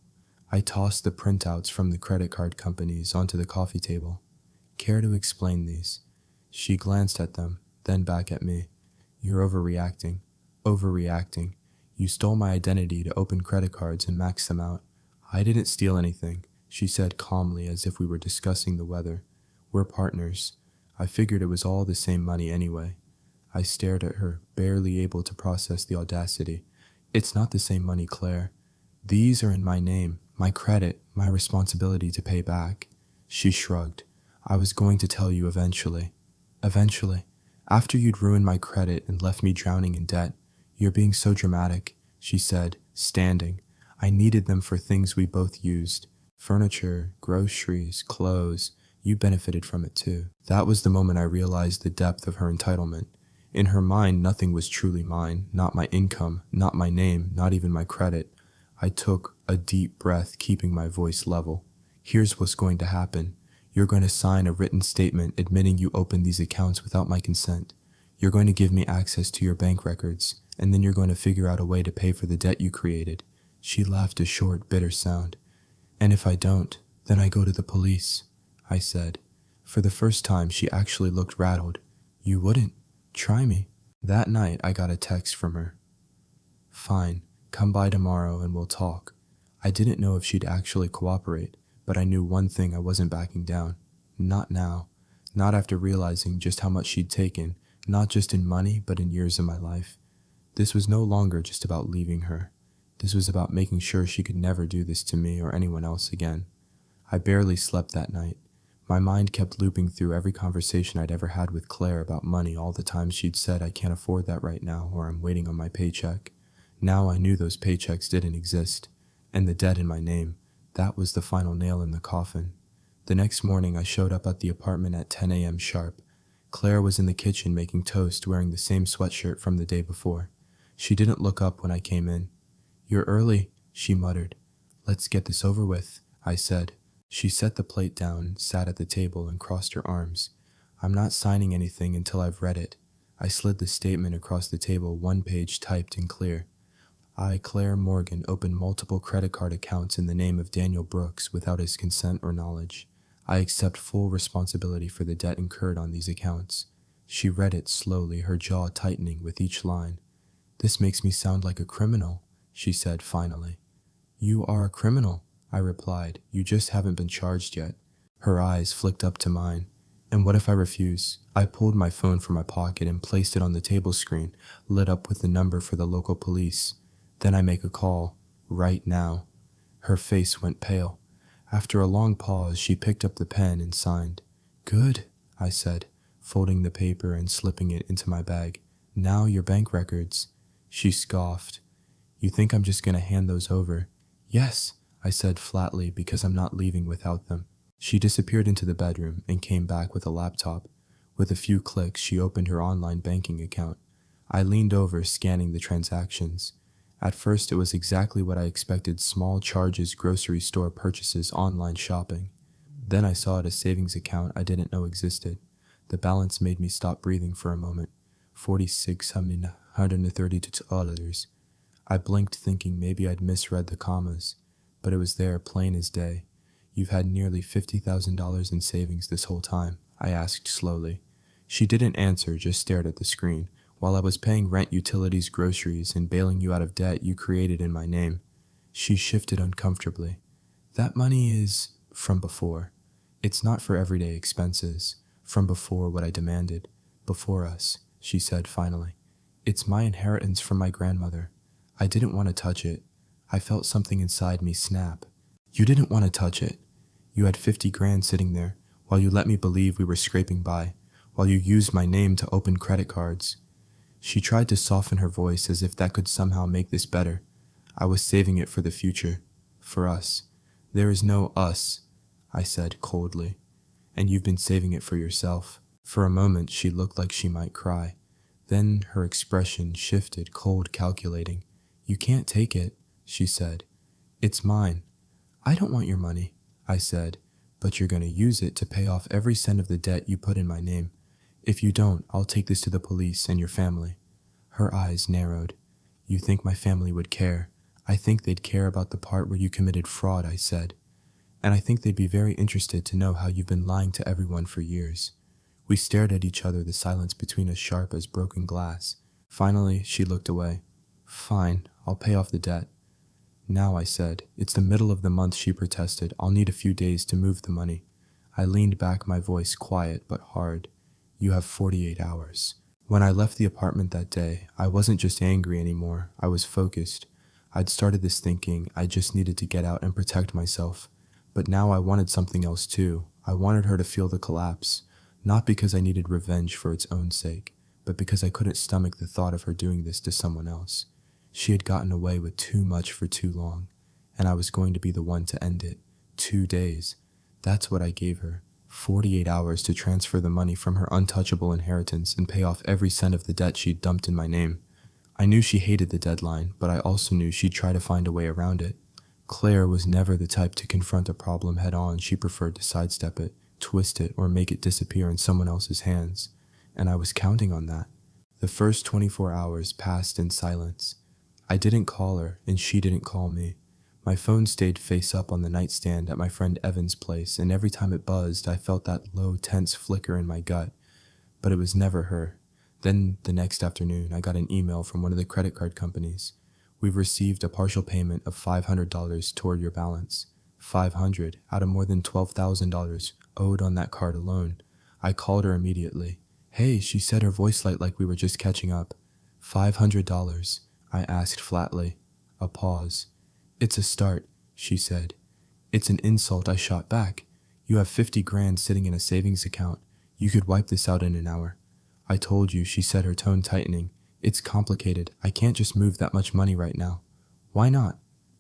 I tossed the printouts from the credit card companies onto the coffee table. Care to explain these? She glanced at them, then back at me. You're overreacting. Overreacting. You stole my identity to open credit cards and max them out. I didn't steal anything, she said calmly as if we were discussing the weather. We're partners. I figured it was all the same money anyway. I stared at her, barely able to process the audacity. It's not the same money, Claire. These are in my name, my credit, my responsibility to pay back. She shrugged. I was going to tell you eventually. Eventually. After you'd ruined my credit and left me drowning in debt. You're being so dramatic, she said, standing. I needed them for things we both used. Furniture, groceries, clothes. You benefited from it too. That was the moment I realized the depth of her entitlement. In her mind, nothing was truly mine, not my income, not my name, not even my credit. I took a deep breath, keeping my voice level. Here's what's going to happen. You're going to sign a written statement admitting you opened these accounts without my consent. You're going to give me access to your bank records, and then you're going to figure out a way to pay for the debt you created. She laughed a short, bitter sound. And if I don't, then I go to the police, I said. For the first time, she actually looked rattled. You wouldn't. Try me. That night, I got a text from her. Fine. Come by tomorrow and we'll talk. I didn't know if she'd actually cooperate, but I knew one thing: I wasn't backing down. Not now. Not after realizing just how much she'd taken, not just in money, but in years of my life. This was no longer just about leaving her. This was about making sure she could never do this to me or anyone else again. I barely slept that night. My mind kept looping through every conversation I'd ever had with Claire about money, all the times she'd said, "I can't afford that right now," or "I'm waiting on my paycheck." Now I knew those paychecks didn't exist. And the debt in my name, that was the final nail in the coffin. The next morning I showed up at the apartment at 10 a.m. sharp. Claire was in the kitchen making toast, wearing the same sweatshirt from the day before. She didn't look up when I came in. "You're early," she muttered. "Let's get this over with," I said. She set the plate down, sat at the table, and crossed her arms. "I'm not signing anything until I've read it." I slid the statement across the table, one page typed and clear. I, Claire Morgan, opened multiple credit card accounts in the name of Daniel Brooks without his consent or knowledge. I accept full responsibility for the debt incurred on these accounts. She read it slowly, her jaw tightening with each line. "This makes me sound like a criminal," she said finally. "You are a criminal," I replied. "You just haven't been charged yet." Her eyes flicked up to mine. "And what if I refuse?" I pulled my phone from my pocket and placed it on the table screen, lit up with the number for the local police. "Then I make a call. Right now." Her face went pale. After a long pause, she picked up the pen and signed. "Good," I said, folding the paper and slipping it into my bag. "Now your bank records." She scoffed. "You think I'm just going to hand those over?" "Yes," I said flatly, because I'm not leaving without them. She disappeared into the bedroom and came back with a laptop. With a few clicks, she opened her online banking account. I leaned over, scanning the transactions. At first, it was exactly what I expected: small charges, grocery store purchases, online shopping. Then I saw a savings account I didn't know existed. The balance made me stop breathing for a moment. $4,632. I blinked, thinking maybe I'd misread the commas, but it was there, plain as day. "You've had nearly $50,000 in savings this whole time?" I asked slowly. She didn't answer, just stared at the screen. "While I was paying rent, utilities, groceries, and bailing you out of debt you created in my name." She shifted uncomfortably. "That money is from before. It's not for everyday expenses. From before what I demanded. Before us," she said finally. "It's my inheritance from my grandmother. I didn't want to touch it." I felt something inside me snap. "You didn't want to touch it. You had 50 grand sitting there, while you let me believe we were scraping by, while you used my name to open credit cards." She tried to soften her voice as if that could somehow make this better. "I was saving it for the future. For us." "There is no us," I said coldly. "And you've been saving it for yourself." For a moment, she looked like she might cry. Then her expression shifted, cold, calculating. "You can't take it," she said. "It's mine." "I don't want your money," I said, "but you're going to use it to pay off every cent of the debt you put in my name. If you don't, I'll take this to the police and your family." Her eyes narrowed. "You think my family would care?" "I think they'd care about the part where you committed fraud," I said. "And I think they'd be very interested to know how you've been lying to everyone for years." We stared at each other, the silence between us sharp as broken glass. Finally, she looked away. "Fine, I'll pay off the debt." "Now," I said. "It's the middle of the month," she protested. "I'll need a few days to move the money." I leaned back, my voice quiet but hard. "You have 48 hours. When I left the apartment that day, I wasn't just angry anymore. I was focused. I'd started this thinking I just needed to get out and protect myself. But now I wanted something else too. I wanted her to feel the collapse. Not because I needed revenge for its own sake, but because I couldn't stomach the thought of her doing this to someone else. She had gotten away with too much for too long, and I was going to be the one to end it. 2 days. That's what I gave her. 48 hours to transfer the money from her untouchable inheritance and pay off every cent of the debt she'd dumped in my name. I knew she hated the deadline, but I also knew she'd try to find a way around it. Claire was never the type to confront a problem head on. She preferred to sidestep it, twist it, or make it disappear in someone else's hands. And I was counting on that. The first 24 hours passed in silence. I didn't call her, and she didn't call me. My phone stayed face up on the nightstand at my friend Evan's place, and every time it buzzed, I felt that low, tense flicker in my gut. But it was never her. Then, the next afternoon, I got an email from one of the credit card companies. We've received a partial payment of $500 toward your balance. $500 out of more than $12,000 owed on that card alone. I called her immediately. Hey, she said, her voice light like we were just catching up. $500, I asked flatly. A pause. It's a start, she said. It's an insult, I shot back. You have 50 grand sitting in a savings account. You could wipe this out in an hour. I told you, she said, her tone tightening. It's complicated. I can't just move that much money right now. Why not?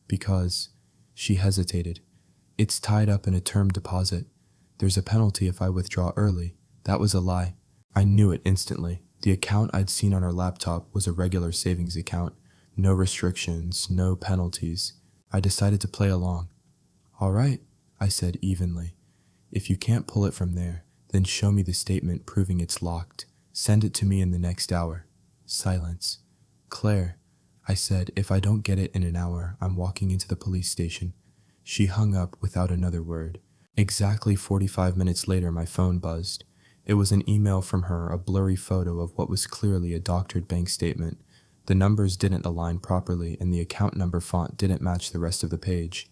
Because... She hesitated. It's tied up in a term deposit. There's a penalty if I withdraw early. That was a lie. I knew it instantly. The account I'd seen on her laptop was a regular savings account. No restrictions, no penalties. I decided to play along. All right, I said evenly. If you can't pull it from there, then show me the statement proving it's locked. Send it to me in the next hour. Silence. Claire, I said, if I don't get it in an hour, I'm walking into the police station. She hung up without another word. Exactly 45 minutes later, my phone buzzed. It was an email from her, a blurry photo of what was clearly a doctored bank statement. The numbers didn't align properly, and the account number font didn't match the rest of the page.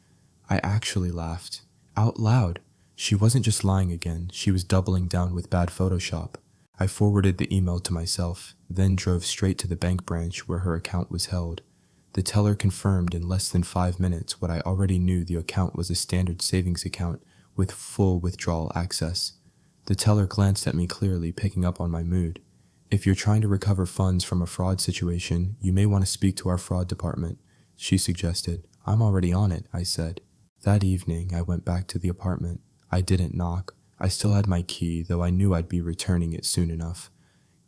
I actually laughed. Out loud. She wasn't just lying again, she was doubling down with bad Photoshop. I forwarded the email to myself, then drove straight to the bank branch where her account was held. The teller confirmed in less than 5 minutes what I already knew: the account was a standard savings account with full withdrawal access. The teller glanced at me clearly, picking up on my mood. If you're trying to recover funds from a fraud situation, you may want to speak to our fraud department, she suggested. I'm already on it, I said. That evening, I went back to the apartment. I didn't knock. I still had my key, though I knew I'd be returning it soon enough.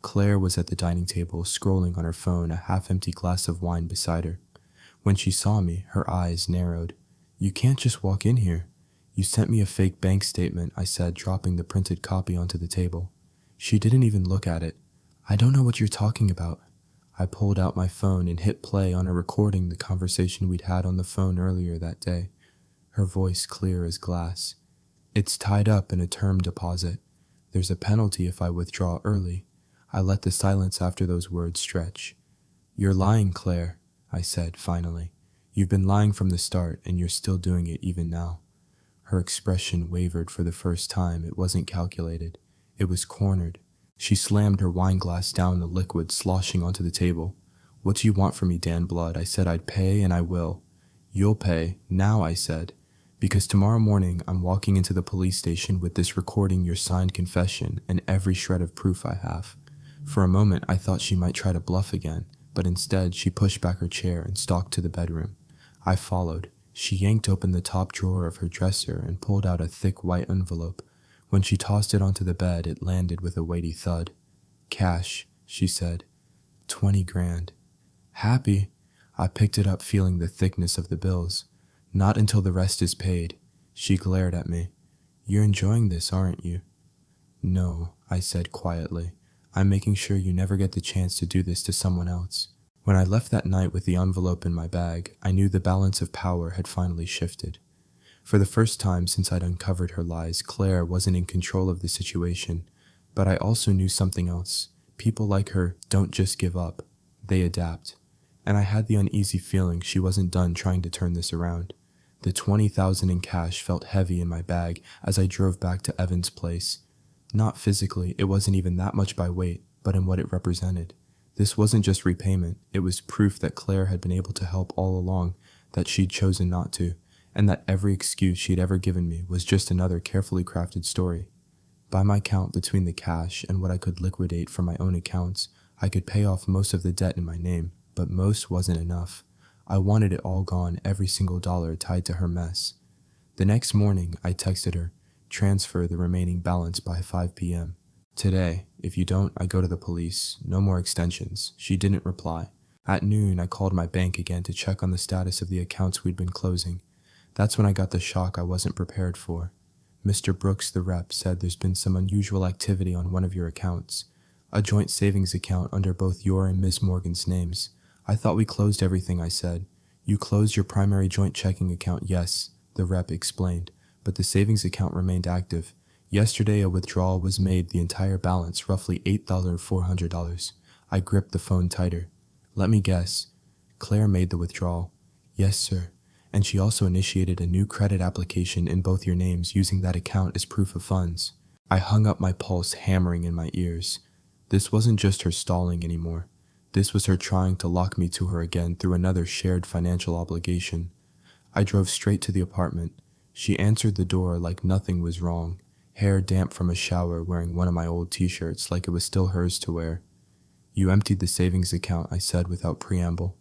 Claire was at the dining table, scrolling on her phone, a half-empty glass of wine beside her. When she saw me, her eyes narrowed. You can't just walk in here. You sent me a fake bank statement, I said, dropping the printed copy onto the table. She didn't even look at it. I don't know what you're talking about. I pulled out my phone and hit play on a recording the conversation we'd had on the phone earlier that day. Her voice clear as glass. It's tied up in a term deposit. There's a penalty if I withdraw early. I let the silence after those words stretch. You're lying, Claire, I said finally. You've been lying from the start, and you're still doing it even now. Her expression wavered for the first time. It wasn't calculated. It was cornered. She slammed her wine glass down, the liquid sloshing onto the table. What do you want from me, Dan Blood? I said I'd pay, and I will. You'll pay, now, I said. Because tomorrow morning I'm walking into the police station with this recording, your signed confession, and every shred of proof I have. For a moment I thought she might try to bluff again, but instead she pushed back her chair and stalked to the bedroom. I followed. She yanked open the top drawer of her dresser and pulled out a thick white envelope. When she tossed it onto the bed, it landed with a weighty thud. Cash, she said. 20 grand. Happy? I picked it up, feeling the thickness of the bills. Not until the rest is paid. She glared at me. You're enjoying this, aren't you? No, I said quietly. I'm making sure you never get the chance to do this to someone else. When I left that night with the envelope in my bag, I knew the balance of power had finally shifted. For the first time since I'd uncovered her lies, Claire wasn't in control of the situation. But I also knew something else. People like her don't just give up. They adapt. And I had the uneasy feeling she wasn't done trying to turn this around. The $20,000 in cash felt heavy in my bag as I drove back to Evan's place. Not physically, it wasn't even that much by weight, but in what it represented. This wasn't just repayment, it was proof that Claire had been able to help all along, that she'd chosen not to, and that every excuse she'd ever given me was just another carefully crafted story. By my count, between the cash and what I could liquidate from my own accounts, I could pay off most of the debt in my name, but most wasn't enough. I wanted it all gone, every single dollar tied to her mess. The next morning, I texted her, transfer the remaining balance by 5 p.m. Today, if you don't, I go to the police. No more extensions. She didn't reply. At noon, I called my bank again to check on the status of the accounts we'd been closing. That's when I got the shock I wasn't prepared for. Mr. Brooks, the rep, said there's been some unusual activity on one of your accounts. A joint savings account under both your and Ms. Morgan's names. I thought we closed everything, I said. You closed your primary joint checking account, yes, the rep explained, but the savings account remained active. Yesterday a withdrawal was made, the entire balance, roughly $8,400. I gripped the phone tighter. Let me guess. Claire made the withdrawal. Yes, sir. And she also initiated a new credit application in both your names using that account as proof of funds. I hung up, my pulse hammering in my ears. This wasn't just her stalling anymore. This was her trying to lock me to her again through another shared financial obligation. I drove straight to the apartment. She answered the door like nothing was wrong, hair damp from a shower, wearing one of my old t-shirts like it was still hers to wear. You emptied the savings account, I said without preamble.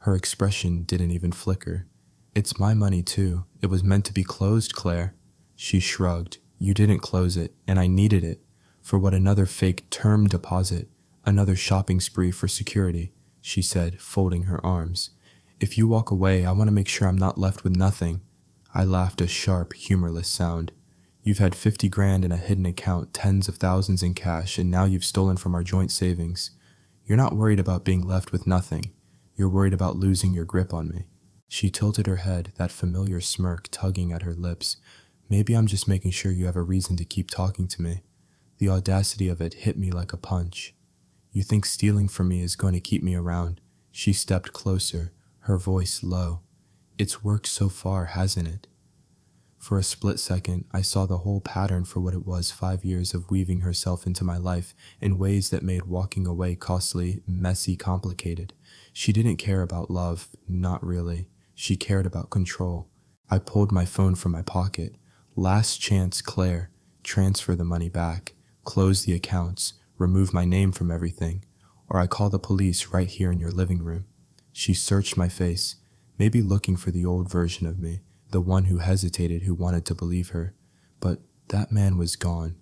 Her expression didn't even flicker. It's my money too. It was meant to be closed, Claire. She shrugged. You didn't close it, and I needed it. For what, another fake term deposit? Another shopping spree for security, she said, folding her arms. If you walk away, I want to make sure I'm not left with nothing. I laughed, a sharp, humorless sound. You've had 50 grand in a hidden account, tens of thousands in cash, and now you've stolen from our joint savings. You're not worried about being left with nothing. You're worried about losing your grip on me. She tilted her head, that familiar smirk tugging at her lips. Maybe I'm just making sure you have a reason to keep talking to me. The audacity of it hit me like a punch. You think stealing from me is going to keep me around? She stepped closer, her voice low. It's worked so far, hasn't it? For a split second, I saw the whole pattern for what it was, 5 years of weaving herself into my life in ways that made walking away costly, messy, complicated. She didn't care about love, not really. She cared about control. I pulled my phone from my pocket. Last chance, Claire. Transfer the money back. Close the accounts. Remove my name from everything. Or I call the police right here in your living room. She searched my face, maybe looking for the old version of me, the one who hesitated, who wanted to believe her. But that man was gone.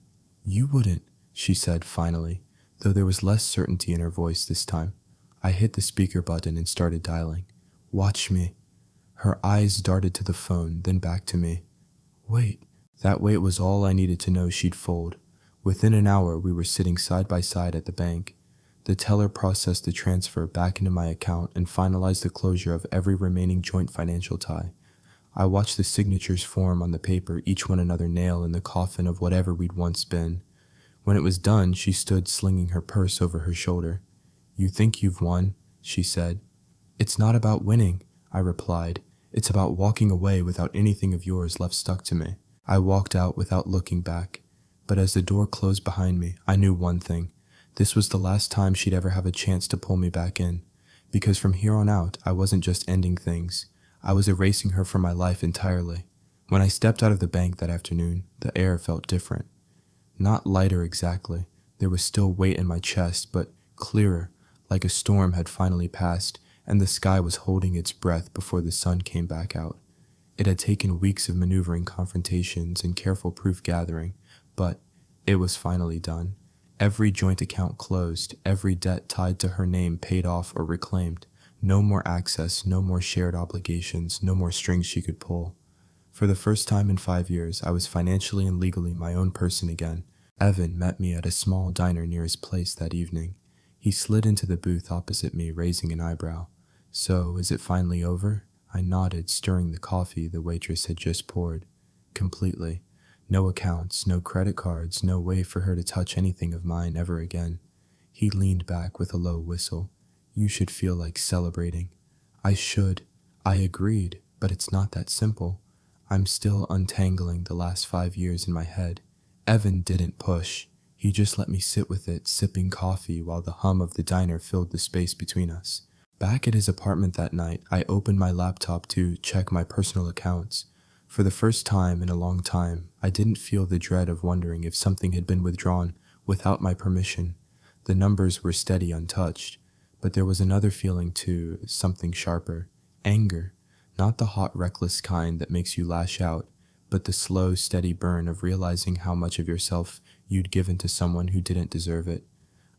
You wouldn't, she said finally, though there was less certainty in her voice this time. I hit the speaker button and started dialing. Watch me. Her eyes darted to the phone, then back to me. Wait. That wait was all I needed to know she'd fold. Within an hour, we were sitting side by side at the bank. The teller processed the transfer back into my account and finalized the closure of every remaining joint financial tie. I watched the signatures form on the paper, each one another nail in the coffin of whatever we'd once been. When it was done, she stood slinging her purse over her shoulder. You think you've won, she said. It's not about winning, I replied. It's about walking away without anything of yours left stuck to me. I walked out without looking back. But as the door closed behind me, I knew one thing. This was the last time she'd ever have a chance to pull me back in. Because from here on out, I wasn't just ending things. I was erasing her from my life entirely. When I stepped out of the bank that afternoon, the air felt different. Not lighter exactly. There was still weight in my chest, but clearer, like a storm had finally passed, and the sky was holding its breath before the sun came back out. It had taken weeks of maneuvering, confrontations, and careful proof gathering, but it was finally done. Every joint account closed, every debt tied to her name paid off or reclaimed. No more access, no more shared obligations, no more strings she could pull. For the first time in 5 years, I was financially and legally my own person again. Evan met me at a small diner near his place that evening. He slid into the booth opposite me, raising an eyebrow. So, is it finally over? I nodded, stirring the coffee the waitress had just poured. Completely. No accounts, no credit cards, no way for her to touch anything of mine ever again. He leaned back with a low whistle. You should feel like celebrating. I should. I agreed, but it's not that simple. I'm still untangling the last 5 years in my head. Evan didn't push. He just let me sit with it, sipping coffee while the hum of the diner filled the space between us. Back at his apartment that night, I opened my laptop to check my personal accounts. For the first time in a long time, I didn't feel the dread of wondering if something had been withdrawn without my permission. The numbers were steady, untouched, but there was another feeling too, something sharper. Anger. Not the hot, reckless kind that makes you lash out, but the slow, steady burn of realizing how much of yourself you'd given to someone who didn't deserve it.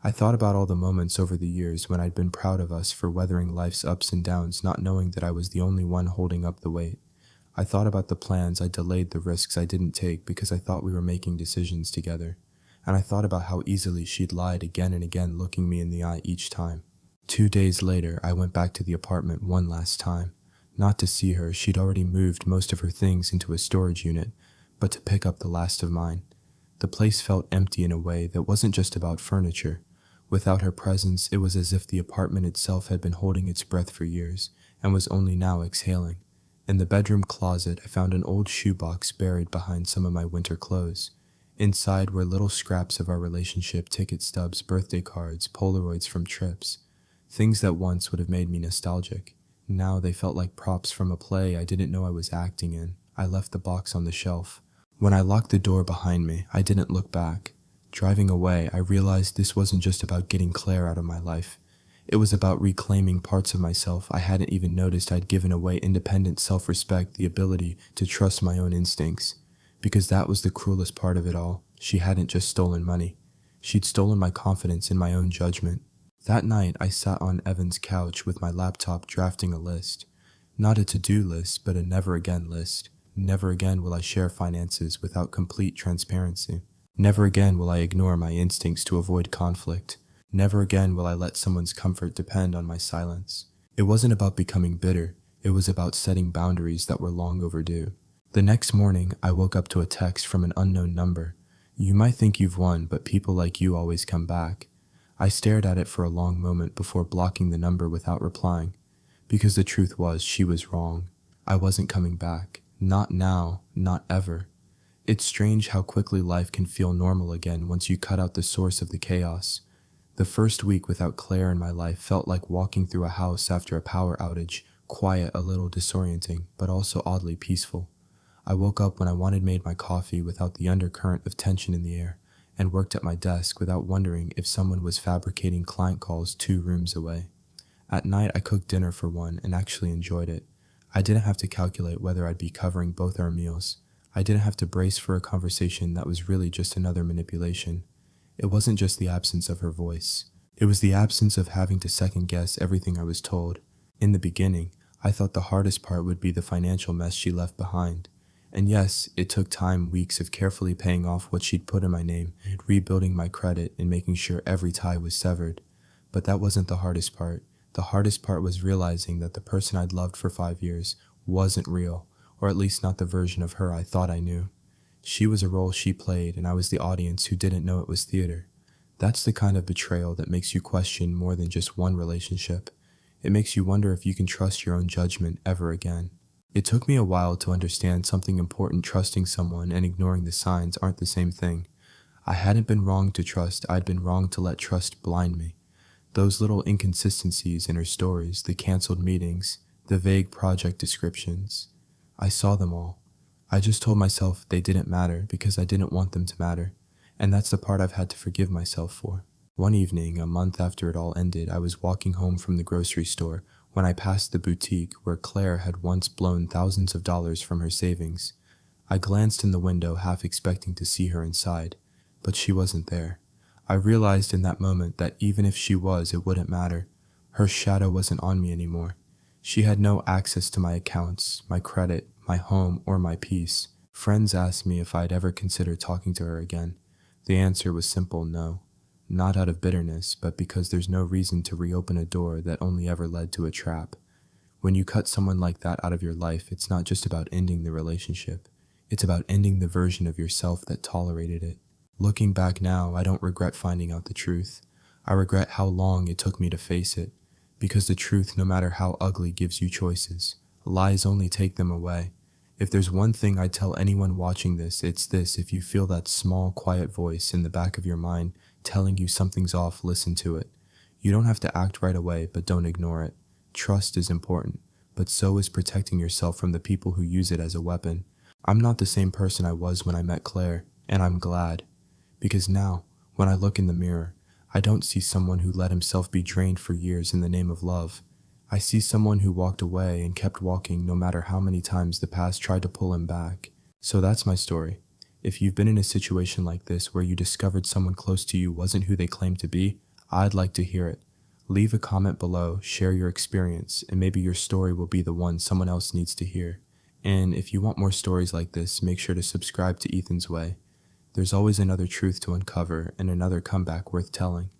I thought about all the moments over the years when I'd been proud of us for weathering life's ups and downs, not knowing that I was the only one holding up the weight. I thought about the plans I delayed, the risks I didn't take because I thought we were making decisions together. And I thought about how easily she'd lied again and again, looking me in the eye each time. 2 days later, I went back to the apartment one last time. Not to see her, she'd already moved most of her things into a storage unit, but to pick up the last of mine. The place felt empty in a way that wasn't just about furniture. Without her presence, it was as if the apartment itself had been holding its breath for years and was only now exhaling. In the bedroom closet, I found an old shoebox buried behind some of my winter clothes. Inside were little scraps of our relationship, ticket stubs, birthday cards, Polaroids from trips. Things that once would have made me nostalgic. Now they felt like props from a play I didn't know I was acting in. I left the box on the shelf. When I locked the door behind me, I didn't look back. Driving away, I realized this wasn't just about getting Claire out of my life. It was about reclaiming parts of myself I hadn't even noticed I'd given away: independent self-respect, the ability to trust my own instincts. Because that was the cruelest part of it all. She hadn't just stolen money. She'd stolen my confidence in my own judgment. That night, I sat on Evan's couch with my laptop drafting a list. Not a to-do list, but a never-again list. Never again will I share finances without complete transparency. Never again will I ignore my instincts to avoid conflict. Never again will I let someone's comfort depend on my silence. It wasn't about becoming bitter. It was about setting boundaries that were long overdue. The next morning, I woke up to a text from an unknown number. You might think you've won, but people like you always come back. I stared at it for a long moment before blocking the number without replying. Because the truth was, she was wrong. I wasn't coming back. Not now, not ever. It's strange how quickly life can feel normal again once you cut out the source of the chaos. The first week without Claire in my life felt like walking through a house after a power outage, quiet, a little disorienting, but also oddly peaceful. I woke up when I made my coffee without the undercurrent of tension in the air, and worked at my desk without wondering if someone was fabricating client calls 2 rooms away. At night, I cooked dinner for one and actually enjoyed it. I didn't have to calculate whether I'd be covering both our meals. I didn't have to brace for a conversation that was really just another manipulation. It wasn't just the absence of her voice. It was the absence of having to second-guess everything I was told. In the beginning, I thought the hardest part would be the financial mess she left behind. And yes, it took time, weeks of carefully paying off what she'd put in my name, rebuilding my credit, and making sure every tie was severed. But that wasn't the hardest part. The hardest part was realizing that the person I'd loved for 5 years wasn't real, or at least not the version of her I thought I knew. She was a role she played, and I was the audience who didn't know it was theater. That's the kind of betrayal that makes you question more than just one relationship. It makes you wonder if you can trust your own judgment ever again. It took me a while to understand something important. Trusting someone and ignoring the signs aren't the same thing. I hadn't been wrong to trust, I'd been wrong to let trust blind me. Those little inconsistencies in her stories, the canceled meetings, the vague project descriptions, I saw them all. I just told myself they didn't matter because I didn't want them to matter, and that's the part I've had to forgive myself for. One evening, a month after it all ended, I was walking home from the grocery store when I passed the boutique where Claire had once blown thousands of dollars from her savings. I glanced in the window, half expecting to see her inside, but she wasn't there. I realized in that moment that even if she was, it wouldn't matter. Her shadow wasn't on me anymore. She had no access to my accounts, my credit, my home, or my peace. Friends asked me if I'd ever consider talking to her again. The answer was simple no. Not out of bitterness, but because there's no reason to reopen a door that only ever led to a trap. When you cut someone like that out of your life, it's not just about ending the relationship. It's about ending the version of yourself that tolerated it. Looking back now, I don't regret finding out the truth. I regret how long it took me to face it. Because the truth, no matter how ugly, gives you choices. Lies only take them away. If there's one thing I'd tell anyone watching this, it's this: if you feel that small, quiet voice in the back of your mind telling you something's off, listen to it. You don't have to act right away, but don't ignore it. Trust is important, but so is protecting yourself from the people who use it as a weapon. I'm not the same person I was when I met Claire, and I'm glad. Because now, when I look in the mirror, I don't see someone who let himself be drained for years in the name of love. I see someone who walked away and kept walking no matter how many times the past tried to pull him back. So that's my story. If you've been in a situation like this where you discovered someone close to you wasn't who they claimed to be, I'd like to hear it. Leave a comment below, share your experience, and maybe your story will be the one someone else needs to hear. And if you want more stories like this, make sure to subscribe to Ethan's Way. There's always another truth to uncover and another comeback worth telling.